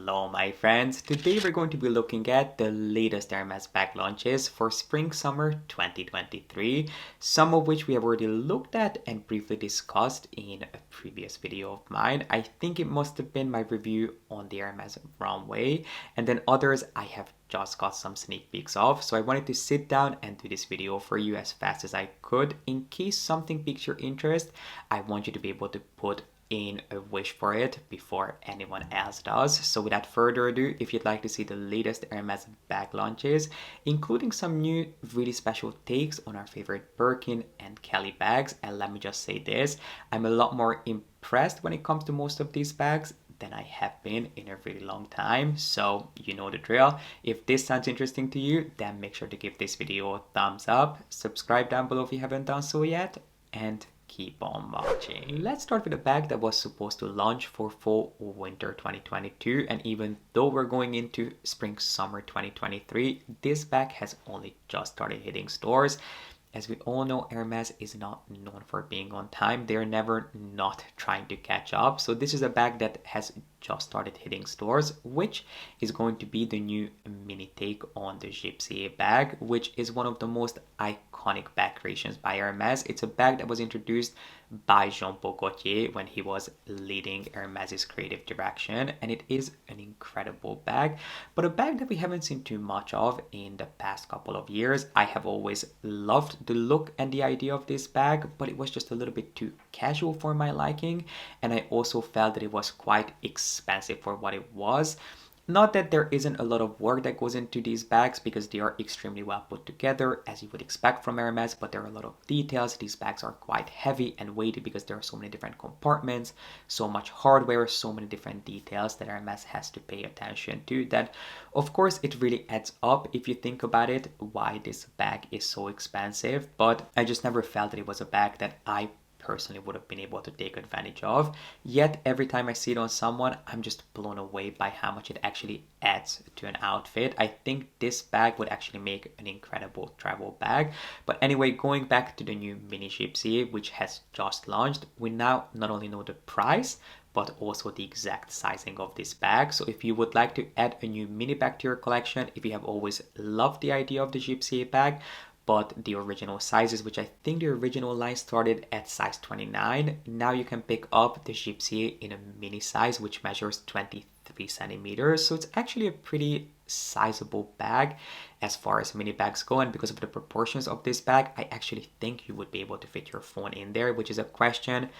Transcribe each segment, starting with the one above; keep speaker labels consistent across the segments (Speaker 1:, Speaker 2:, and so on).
Speaker 1: Hello my friends, today we're going to be looking at the latest Hermes bag launches for Spring-Summer 2023, some of which we have already looked at and briefly discussed in a previous video of mine. I think it must have been my review on the Hermes runway, and then others I have just got some sneak peeks of, so I wanted to sit down and do this video for you as fast as I could. In case something piques your interest, I want you to be able to put in a wish for it before anyone else does. So without further ado, if you'd like to see the latest Hermes bag launches, including some new really special takes on our favorite Birkin and Kelly bags, and let me just say this, I'm a lot more impressed when it comes to most of these bags than I have been in a really long time. So you know the drill. If this sounds interesting to you, then make sure to give this video a thumbs up, subscribe down below if you haven't done so yet, and keep on watching. Let's start with a bag that was supposed to launch for fall winter 2022, and even though we're going into spring summer 2023, this bag has only just started hitting stores. As we all know, Hermes is not known for being on time. They're never not trying to catch up. So this is a bag that has just started hitting stores, which is going to be the new mini take on the Jypsiere bag, which is one of the most iconic bag creations by Hermes. It's a bag that was introduced by Jean-Paul Gaultier when he was leading Hermes's creative direction, and it is an incredible bag, but a bag that we haven't seen too much of in the past couple of years. I have always loved the look and the idea of this bag, but it was just a little bit too casual for my liking, and I also felt that it was quite expensive for what it was. Not that there isn't a lot of work that goes into these bags, because they are extremely well put together, as you would expect from Hermes, but there are a lot of details. These bags are quite heavy and weighty because there are so many different compartments, so much hardware, so many different details that Hermes has to pay attention to, that of course it really adds up if you think about it, why this bag is so expensive. But I just never felt that it was a bag that I personally would have been able to take advantage of. Yet every time I see it on someone, I'm just blown away by how much it actually adds to an outfit. I think this bag would actually make an incredible travel bag. But anyway, going back to the new Mini Jypsiere, which has just launched, we now not only know the price, but also the exact sizing of this bag. So if you would like to add a new mini bag to your collection, if you have always loved the idea of the Jypsiere bag, but the original sizes, which I think the original line started at size 29. Now you can pick up the Jypsiere in a mini size, which measures 23 centimeters. So it's actually a pretty sizable bag as far as mini bags go, and because of the proportions of this bag, I actually think you would be able to fit your phone in there, which is a question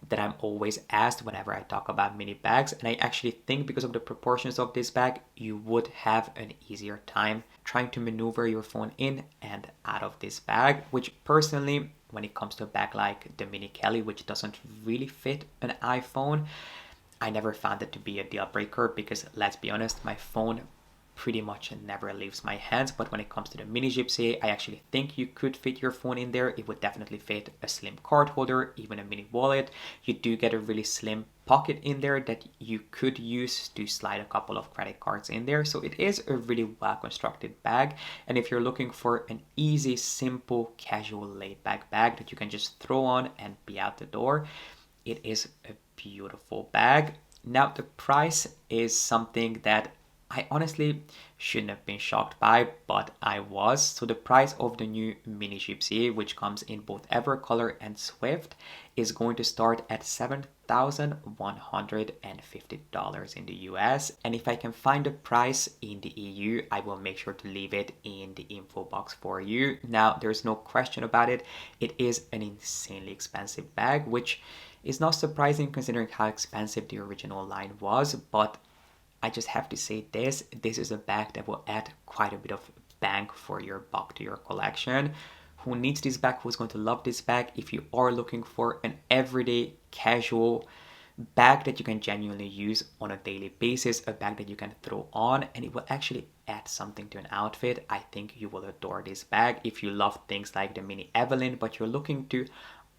Speaker 1: that I'm always asked whenever I talk about mini bags. And I actually think because of the proportions of this bag, you would have an easier time trying to maneuver your phone in and out of this bag, which personally, when it comes to a bag like the Mini Kelly, which doesn't really fit an iPhone, I never found it to be a deal breaker, because let's be honest, my phone pretty much never leaves my hands. But when it comes to the Mini Jypsiere, I actually think you could fit your phone in there. It would definitely fit a slim card holder, even a mini wallet. You do get a really slim pocket in there that you could use to slide a couple of credit cards in there. So it is a really well constructed bag, and if you're looking for an easy, simple, casual laid back bag that you can just throw on and be out the door, it is a beautiful bag. Now the price is something that I honestly shouldn't have been shocked by, but I was. So the price of the new Mini Jypsiere, which comes in both Evercolor and Swift, is going to start at $7,150 in the US. And if I can find the price in the EU, I will make sure to leave it in the info box for you. Now, there's no question about it. It is an insanely expensive bag, which is not surprising considering how expensive the original line was, but I just have to say this is a bag that will add quite a bit of bang for your buck to your collection. Who needs this bag? Who's going to love this bag? If you are looking for an everyday casual bag that you can genuinely use on a daily basis, a bag that you can throw on and it will actually add something to an outfit, I think you will adore this bag. If you love things like the Mini Evelyn, but you're looking to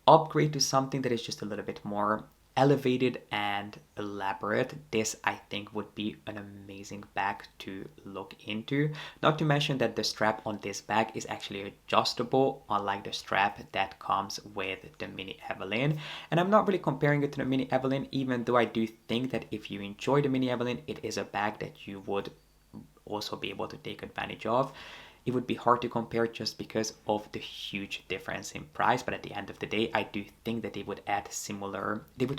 Speaker 1: upgrade to something that is just a little bit more elevated and elaborate, this I think would be an amazing bag to look into. Not to mention that the strap on this bag is actually adjustable, unlike the strap that comes with the Mini Evelyn. And I'm not really comparing it to the Mini Evelyn, even though I do think that if you enjoy the Mini Evelyn, it is a bag that you would also be able to take advantage of. It would be hard to compare just because of the huge difference in price, but at the end of the day, I do think that they would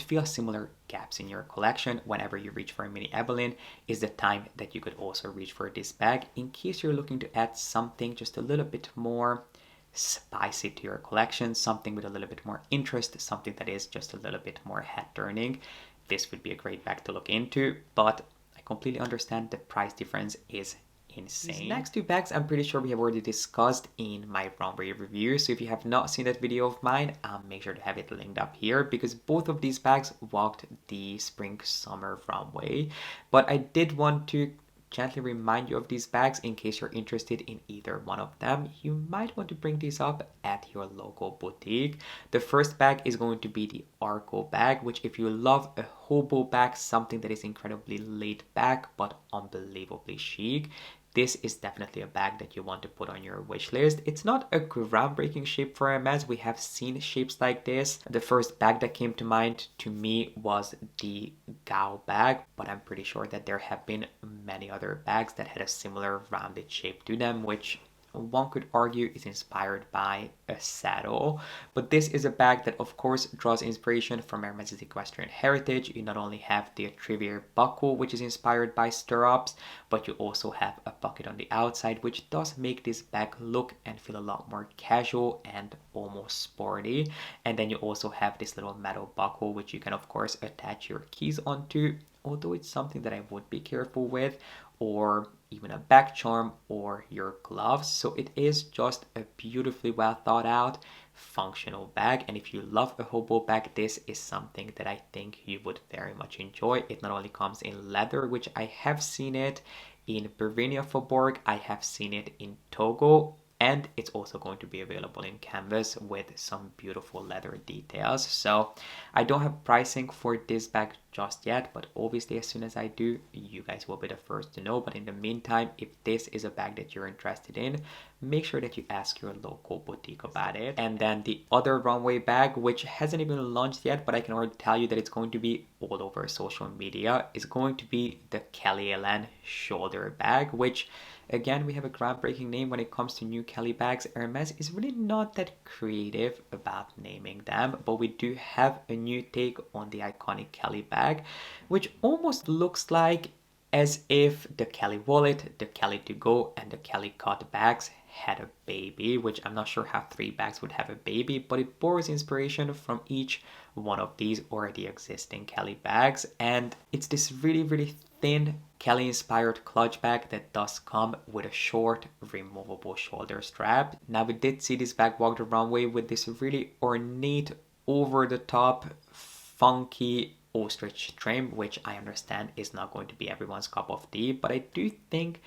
Speaker 1: fill similar gaps in your collection. Whenever you reach for a Mini Evelyn is the time that you could also reach for this bag in case you're looking to add something just a little bit more spicy to your collection, something with a little bit more interest, something that is just a little bit more head turning. This would be a great bag to look into, but I completely understand the price difference is insane. These next two bags I'm pretty sure we have already discussed in my runway review, so if you have not seen that video of mine, make sure to have it linked up here, because both of these bags walked the spring summer runway. But I did want to gently remind you of these bags in case you're interested in either one of them. You might want to bring these up at your local boutique. The first bag is going to be the Arçon bag, which if you love a hobo bag, something that is incredibly laid back but unbelievably chic, this is definitely a bag that you want to put on your wish list. It's not a groundbreaking shape for Hermes. We have seen shapes like this. The first bag that came to mind to me was the Gao bag, but I'm pretty sure that there have been many other bags that had a similar rounded shape to them, which one could argue is inspired by a saddle. But this is a bag that of course draws inspiration from Hermes' equestrian heritage. You not only have the Trivier buckle, which is inspired by stirrups, but you also have a pocket on the outside, which does make this bag look and feel a lot more casual and almost sporty. And then you also have this little metal buckle, which you can of course attach your keys onto, although it's something that I would be careful with, or even a back charm or your gloves. So it is just a beautifully well thought out functional bag, and if you love a hobo bag, this is something that I think you would very much enjoy. It not only comes in leather, which I have seen it in Berinia Faubourg, I have seen it in Togo, and it's also going to be available in canvas with some beautiful leather details. So I don't have pricing for this bag just yet, but obviously as soon as I do, you guys will be the first to know. But in the meantime, if this is a bag that you're interested in, make sure that you ask your local boutique about it. And then the other runway bag, which hasn't even launched yet, but I can already tell you that it's going to be all over social media, is going to be the Kelly Elan shoulder bag, which again, we have a groundbreaking name when it comes to new Kelly bags. Hermes is really not that creative about naming them, but we do have a new take on the iconic Kelly bag, which almost looks like as if the Kelly wallet, the Kelly to go, and the Kelly cut bags had a baby, which I'm not sure how 3 bags would have a baby, but it borrows inspiration from each one of these already existing Kelly bags. And it's this really, really thin Kelly inspired clutch bag that does come with a short removable shoulder strap. Now we did see this bag walk the runway with this really ornate, over the top, funky ostrich trim, which I understand is not going to be everyone's cup of tea, but I do think,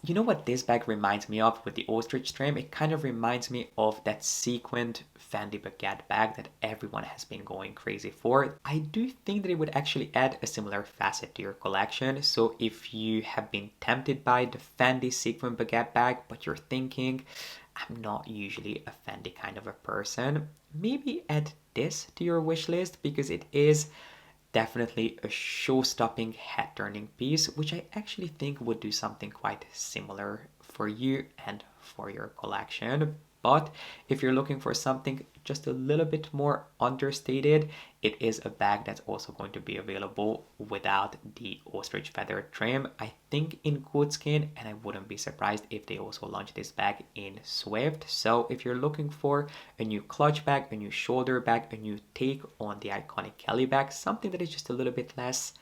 Speaker 1: you know what this bag reminds me of with the ostrich trim? It kind of reminds me of that sequined Fendi Baguette bag that everyone has been going crazy for. I do think that it would actually add a similar facet to your collection. So if you have been tempted by the Fendi sequin Baguette bag, but you're thinking, I'm not usually a Fendi kind of a person, maybe add this to your wish list, because it is definitely a show-stopping, head-turning piece, which I actually think would do something quite similar for you and for your collection. But if you're looking for something just a little bit more understated, it is a bag that's also going to be available without the ostrich feather trim, I think in goatskin, and I wouldn't be surprised if they also launch this bag in Swift. So if you're looking for a new clutch bag, a new shoulder bag, a new take on the iconic Kelly bag, something that is just a little bit less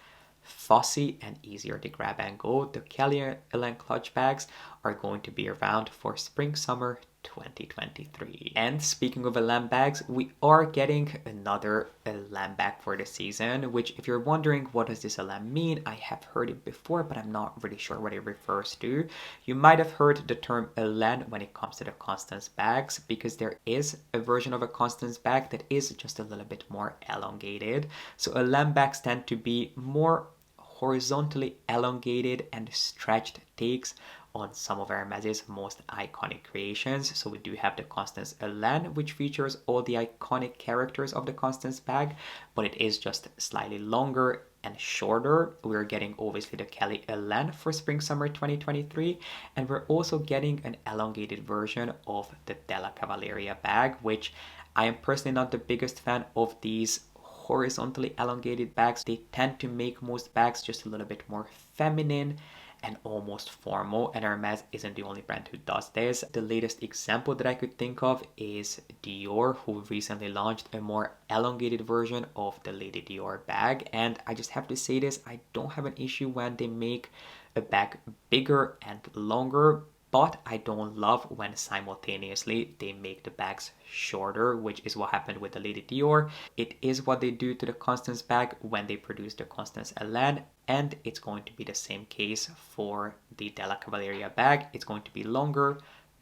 Speaker 1: fussy and easier to grab and go, the Kelly Elan clutch bags are going to be around for spring summer 2023. And speaking of Elan bags, we are getting another Elan bag for the season, which if you're wondering what does this Elan mean, I have heard it before, but I'm not really sure what it refers to. You might have heard the term Elan when it comes to the Constance bags, because there is a version of a Constance bag that is just a little bit more elongated. So Elan bags tend to be more horizontally elongated and stretched takes on some of Hermes's most iconic creations. So we do have the Constance Elan, which features all the iconic characters of the Constance bag, but it is just slightly longer and shorter. We're getting obviously the Kelly Elan for spring summer 2023, and we're also getting an elongated version of the Della Cavalleria bag, which I am personally not the biggest fan of these horizontally elongated bags. They tend to make most bags just a little bit more feminine and almost formal, and Hermes isn't the only brand who does this. The latest example that I could think of is Dior, who recently launched a more elongated version of the Lady Dior bag, and I just have to say this, I don't have an issue when they make a bag bigger and longer, but I don't love when simultaneously they make the bags shorter, which is what happened with the Lady Dior. It is what they do to the Constance bag when they produce the Constance Elan, and it's going to be the same case for the Della Cavalleria bag. It's going to be longer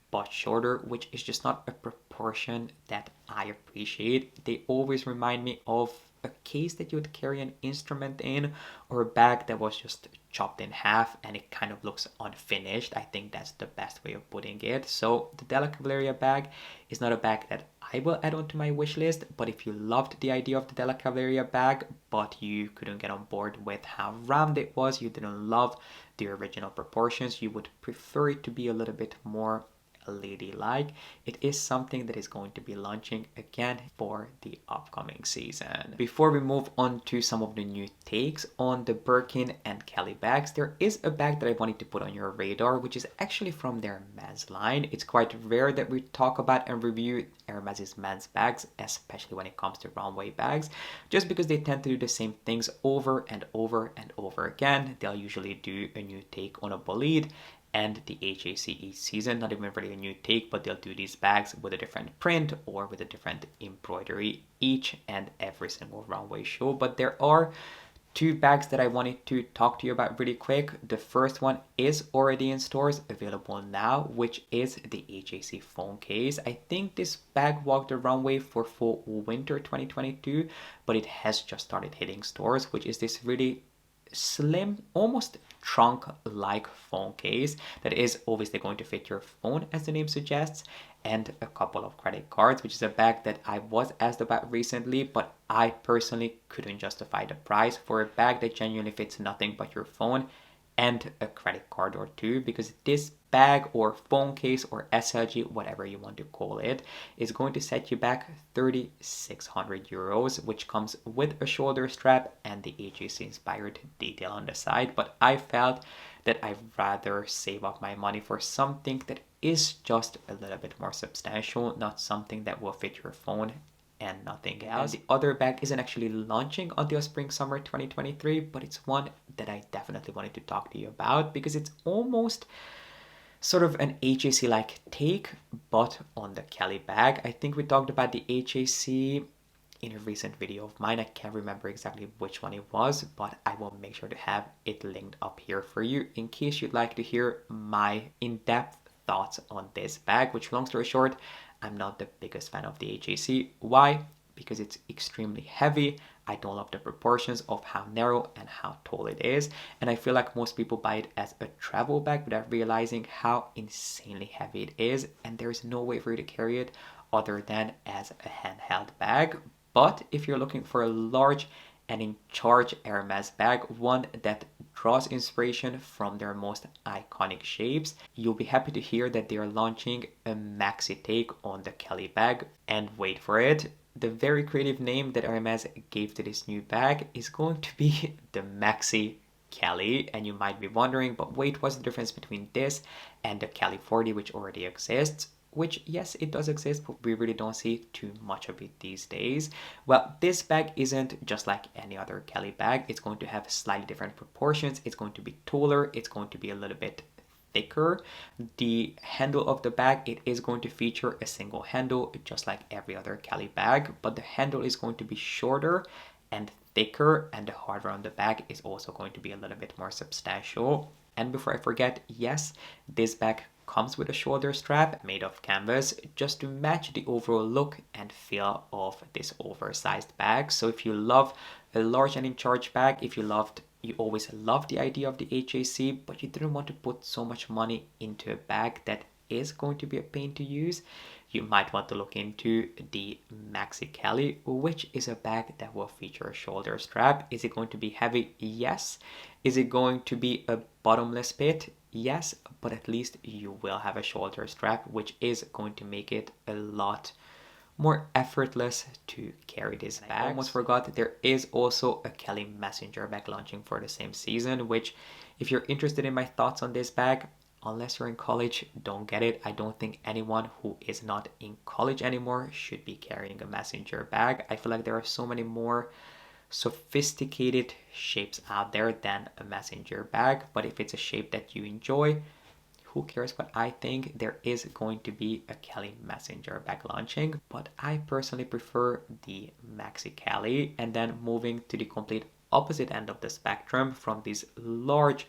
Speaker 1: but shorter, which is just not a proportion that I appreciate. They always remind me of a case that you would carry an instrument in, or a bag that was just chopped in half and it kind of looks unfinished. I think that's the best way of putting it. So the Della Cavalleria bag is not a bag that I will add onto my wish list, but if you loved the idea of the Della Cavalleria bag, but you couldn't get on board with how round it was, you didn't love the original proportions, you would prefer it to be a little bit more ladylike, it is something that is going to be launching again for the upcoming season. Before we move on to some of the new takes on the Birkin and Kelly bags, there is a bag that I wanted to put on your radar, which is actually from their men's line. It's quite rare that we talk about and review Hermes's men's bags, especially when it comes to runway bags, just because they tend to do the same things over and over and over again. They'll usually do a new take on a bolide and the HAC each season, not even really a new take, but they'll do these bags with a different print or with a different embroidery each and every single runway show. But there are two bags that I wanted to talk to you about really quick. The first one is already in stores, available now, which is the HAC phone case. I think this bag walked the runway for full winter 2022, but it has just started hitting stores, which is this really slim, almost trunk-like phone case that is obviously going to fit your phone, as the name suggests, and a couple of credit cards, which is a bag that I was asked about recently, but I personally couldn't justify the price for a bag that genuinely fits nothing but your phone and a credit card or two, because this bag or phone case or SLG, whatever you want to call it, is going to set you back 3,600 euros, which comes with a shoulder strap and the HAC inspired detail on the side. But I felt that I'd rather save up my money for something that is just a little bit more substantial, not something that will fit your phone and nothing else. The other bag isn't actually launching until spring summer 2023, but it's one that I definitely wanted to talk to you about because it's almost sort of an HAC like take, but on the Kelly bag. I think we talked about the HAC in a recent video of mine. I can't remember exactly which one it was, but I will make sure to have it linked up here for you in case you'd like to hear my in-depth thoughts on this bag, which, long story short, I'm not the biggest fan of the HAC. Why? Because it's extremely heavy. I don't love the proportions of how narrow and how tall it is. And I feel like most people buy it as a travel bag without realizing how insanely heavy it is. And there's no way for you to carry it other than as a handheld bag. But if you're looking for a large and in charge Hermes bag, one that draws inspiration from their most iconic shapes, you'll be happy to hear that they are launching a maxi take on the Kelly bag. And wait for it, the very creative name that Hermes gave to this new bag is going to be the Maxi Kelly. And you might be wondering, but wait, what's the difference between this and the Kelly 40, which already exists? Which, yes, it does exist, but we really don't see too much of it these days. Well, this bag isn't just like any other Kelly bag. It's going to have slightly different proportions. It's going to be taller. It's going to be a little bit thicker. The handle of the bag, it is going to feature a single handle just like every other Kelly bag, but the handle is going to be shorter and thicker, and the hardware on the bag is also going to be a little bit more substantial. And before I forget, yes, this bag comes with a shoulder strap made of canvas just to match the overall look and feel of this oversized bag. So if you love a large and in charge bag, if you always loved the idea of the HAC, but you didn't want to put so much money into a bag that is going to be a pain to use, you might want to look into the Maxi Kelly, which is a bag that will feature a shoulder strap. Is it going to be heavy? Yes. Is it going to be a bottomless pit? Yes, but at least you will have a shoulder strap, which is going to make it a lot more effortless to carry this bag. I almost forgot, there is also a Kelly Messenger bag launching for the same season, which if you're interested in my thoughts on this bag, unless you're in college, don't get it. I don't think anyone who is not in college anymore should be carrying a messenger bag. I feel like there are so many more sophisticated shapes out there than a messenger bag, but if it's a shape that you enjoy, who cares what I think? There is going to be a Kelly messenger bag launching, but I personally prefer the Maxi Kelly. And then moving to the complete opposite end of the spectrum, from these large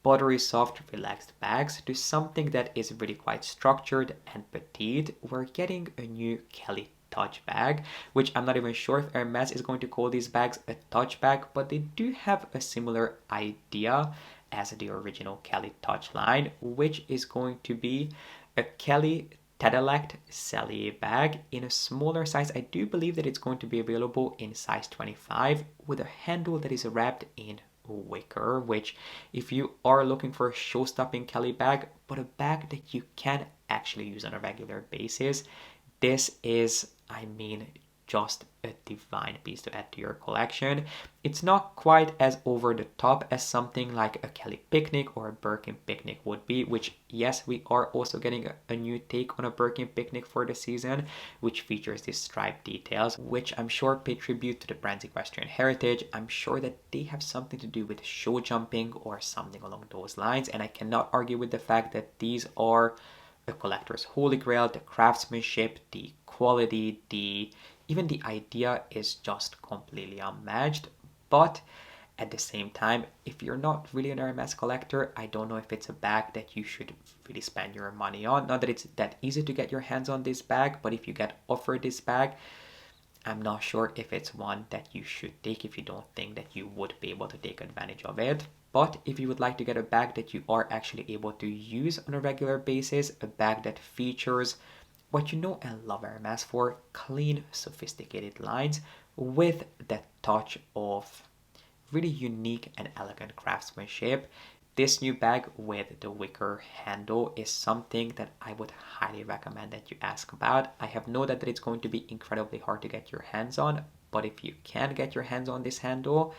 Speaker 1: buttery soft relaxed bags to something that is really quite structured and petite, we're getting a new Kelly touch bag, which I'm not even sure if Hermes is going to call these bags a touch bag, but they do have a similar idea as the original Kelly touch line, which is going to be a Kelly Tedelact Cellier bag in a smaller size. I do believe that it's going to be available in size 25 with a handle that is wrapped in Wicker, which if you are looking for a show-stopping Kelly bag, but a bag that you can actually use on a regular basis, this is, I mean, just a divine piece to add to your collection. It's not quite as over the top as something like a Kelly Picnic or a Birkin Picnic would be, which yes, we are also getting a new take on a Birkin Picnic for the season, which features these stripe details, which I'm sure pay tribute to the brand's equestrian heritage. I'm sure that they have something to do with show jumping or something along those lines, and I cannot argue with the fact that these are a collector's holy grail. The craftsmanship, the quality, even the idea is just completely unmatched. But at the same time, if you're not really an Hermes collector, I don't know if it's a bag that you should really spend your money on. Not that it's that easy to get your hands on this bag, but if you get offered this bag, I'm not sure if it's one that you should take if you don't think that you would be able to take advantage of it. But if you would like to get a bag that you are actually able to use on a regular basis, a bag that features what you know and love Hermes for, clean, sophisticated lines with that touch of really unique and elegant craftsmanship, this new bag with the wicker handle is something that I would highly recommend that you ask about. I have no doubt that it's going to be incredibly hard to get your hands on, but if you can get your hands on this handle,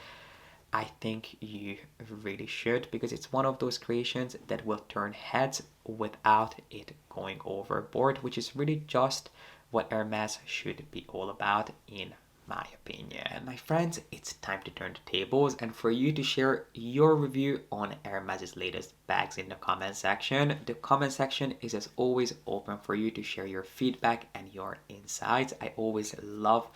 Speaker 1: I think you really should, because it's one of those creations that will turn heads without it going overboard, which is really just what Hermes should be all about in my opinion. And my friends, it's time to turn the tables and for you to share your review on Hermes's latest bags in the comment section. The comment section is as always open for you to share your feedback and your insights. I always love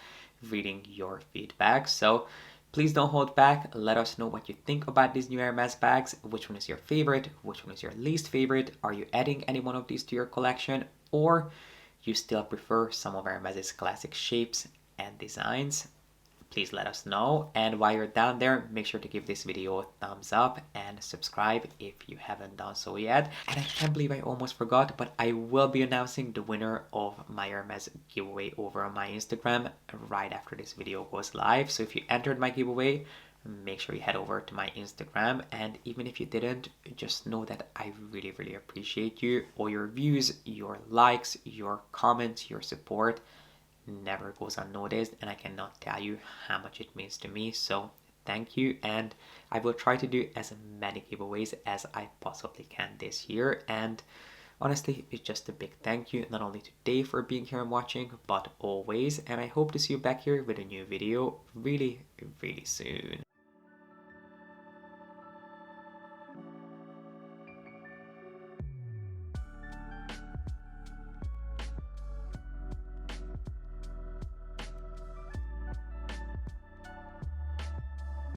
Speaker 1: reading your feedback, so please don't hold back. Let us know what you think about these new Hermes bags. Which one is your favorite? Which one is your least favorite? Are you adding any one of these to your collection? Or you still prefer some of Hermes's classic shapes and designs? Please let us know. And while you're down there, make sure to give this video a thumbs up and subscribe if you haven't done so yet. And I can't believe I almost forgot, but I will be announcing the winner of my Hermes giveaway over on my Instagram right after this video goes live. So if you entered my giveaway, make sure you head over to my Instagram. And even if you didn't, just know that I really, really appreciate you. All your views, your likes, your comments, your support never goes unnoticed, and I cannot tell you how much it means to me. So thank you, and I will try to do as many giveaways as I possibly can this year. And honestly, it's just a big thank you, not only today for being here and watching, but always. And I hope to see you back here with a new video really, really soon.